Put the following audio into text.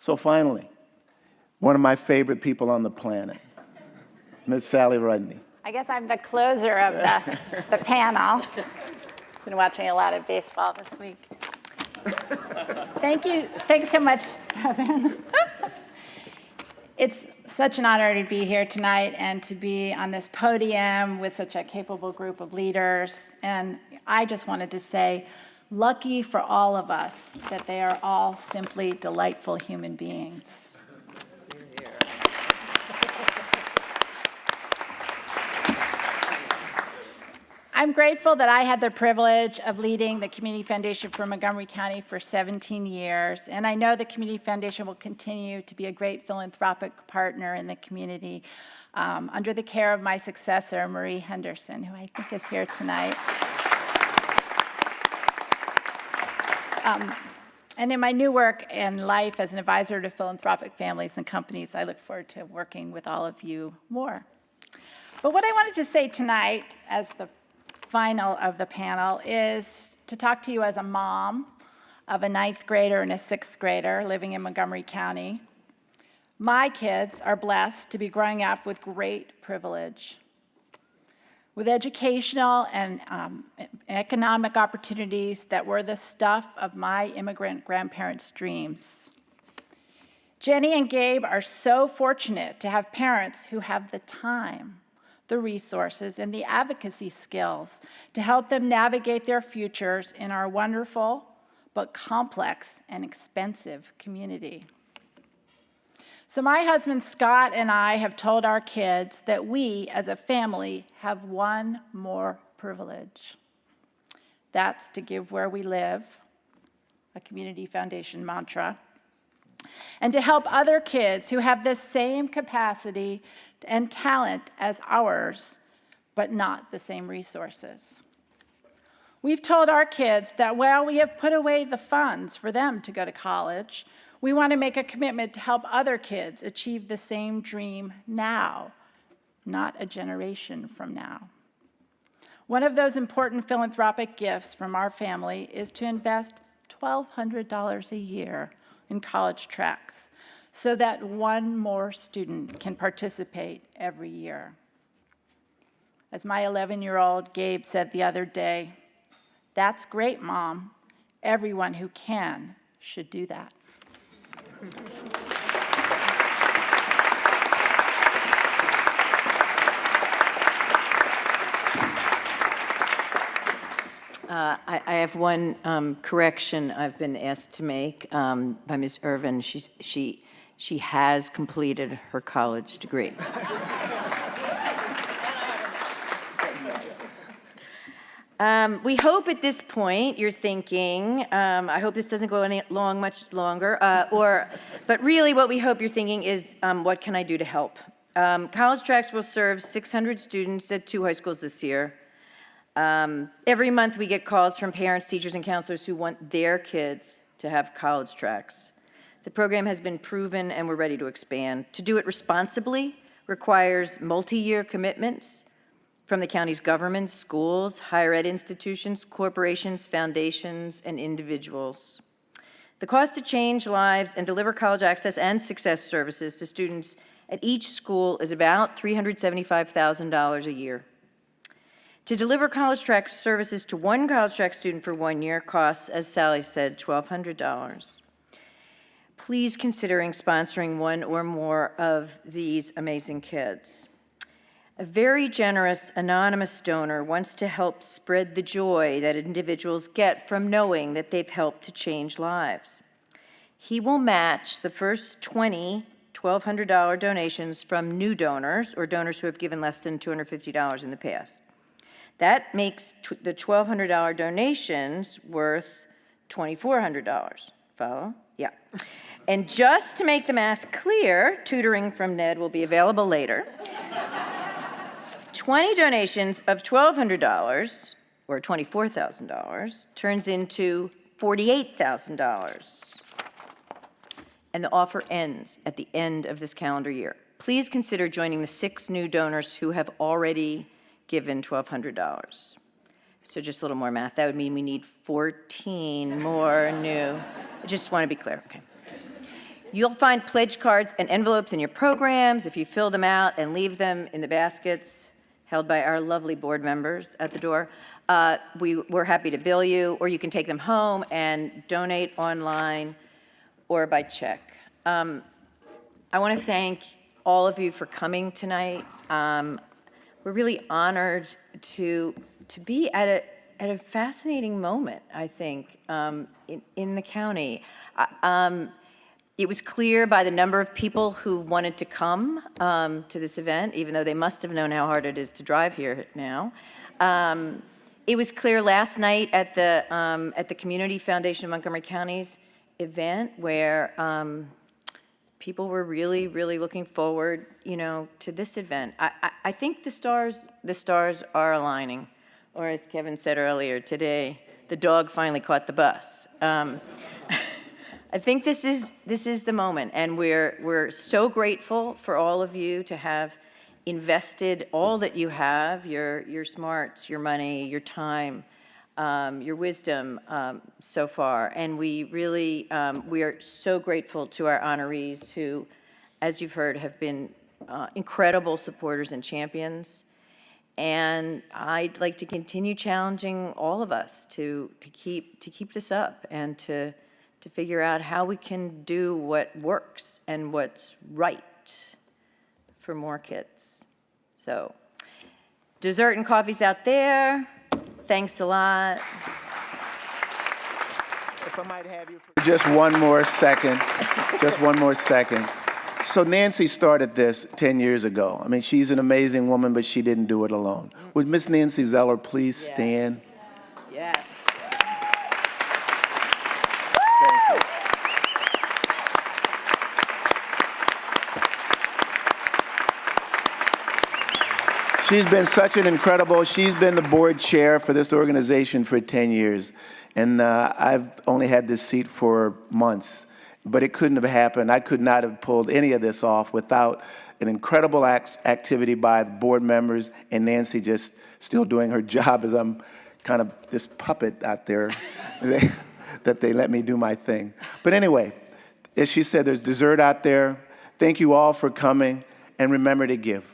So finally, one of my favorite people on the planet, Miss Sally Rudney. I guess I'm the closer of the panel. Been watching a lot of baseball this week. Thank you. Thanks so much, Kevin. It's such an honor to be here tonight and to be on this podium with such a capable group of leaders. And I just wanted to say, lucky for all of us that they are all simply delightful human beings. I'm grateful that I had the privilege of leading the Community Foundation for Montgomery County for 17 years, and I know the Community Foundation will continue to be a great philanthropic partner in the community under the care of my successor, Marie Henderson, who I think is here tonight. And in my new work and life as an advisor to philanthropic families and companies, I look forward to working with all of you more. But what I wanted to say tonight, as the final of the panel, is to talk to you as a mom of a 9th grader and a 6th grader living in Montgomery County. My kids are blessed to be growing up with great privilege, with educational and economic opportunities that were the stuff of my immigrant grandparents' dreams. Jenny and Gabe are so fortunate to have parents who have the time, the resources, and the advocacy skills to help them navigate their futures in our wonderful but complex and expensive community. So my husband Scott and I have told our kids that we as a family have one more privilege. That's to give where we live, a Community Foundation mantra, and to help other kids who have the same capacity and talent as ours, but not the same resources. We've told our kids that while we have put away the funds for them to go to college, we want to make a commitment to help other kids achieve the same dream now, not a generation from now. One of those important philanthropic gifts from our family is to invest $1,200 a year in college tracks so that one more student can participate every year. As my 11-year-old Gabe said the other day, "That's great, Mom. Everyone who can should do that." I have one correction I've been asked to make by Ms. Irvin. She has completed her college degree. We hope at this point you're thinking, I hope this doesn't go much longer, but really what we hope you're thinking is, what can I do to help? College Tracks will serve 600 students at 2 high schools this year. Every month we get calls from parents, teachers, and counselors who want their kids to have College Tracks. The program has been proven and we're ready to expand. To do it responsibly requires multi-year commitments from the county's government, schools, higher ed institutions, corporations, foundations, and individuals. The cost to change lives and deliver college access and success services to students at each school is about $375,000 a year. To deliver College Track services to one College Track student for 1 year costs, as Sally said, $1,200. Please considering sponsoring one or more of these amazing kids. A very generous anonymous donor wants to help spread the joy that individuals get from knowing that they've helped to change lives. He will match the first 20 $1,200 donations from new donors or donors who have given less than $250 in the past. That makes the $1,200 donations worth $2,400. Follow? Yeah. And just to make the math clear, tutoring from Ned will be available later. 20 donations of $1,200, or $24,000, turns into $48,000. And the offer ends at the end of this calendar year. Please consider joining the 6 new donors who have already given $1,200. So just a little more math. That would mean we need 14 more new. I just want to be clear. Okay. You'll find pledge cards and envelopes in your programs if you fill them out and leave them in the baskets held by our lovely board members at the door. We're happy to bill you, or you can take them home and donate online or by check. I want to thank all of you for coming tonight. We're really honored to be at a fascinating moment, I think, in the county. It was clear by the number of people who wanted to come to this event, even though they must have known how hard it is to drive here now. It was clear last night at the Community Foundation of Montgomery County's event where people were really, really looking forward, to this event. I think the stars are aligning, or as Kevin said earlier today, the dog finally caught the bus. I think this is the moment, and we're so grateful for all of you to have invested all that you have, your smarts, your money, your time, your wisdom so far. And we really, we are so grateful to our honorees who, as you've heard, have been incredible supporters and champions. And I'd like to continue challenging all of us to keep this up and to figure out how we can do what works and what's right for more kids. So, dessert and coffee's out there. Thanks a lot. If I might have you for just one more second, So Nancy started this 10 years ago. I mean, she's an amazing woman, but she didn't do it alone. Would Miss Nancy Zeller please stand? Yes. She's been she's been the board chair for this organization for 10 years. And I've only had this seat for months, but it couldn't have happened. I could not have pulled any of this off without an incredible activity by the board members and Nancy just still doing her job as I'm kind of this puppet out there that they let me do my thing. But anyway, as she said, there's dessert out there. Thank you all for coming, and remember to give.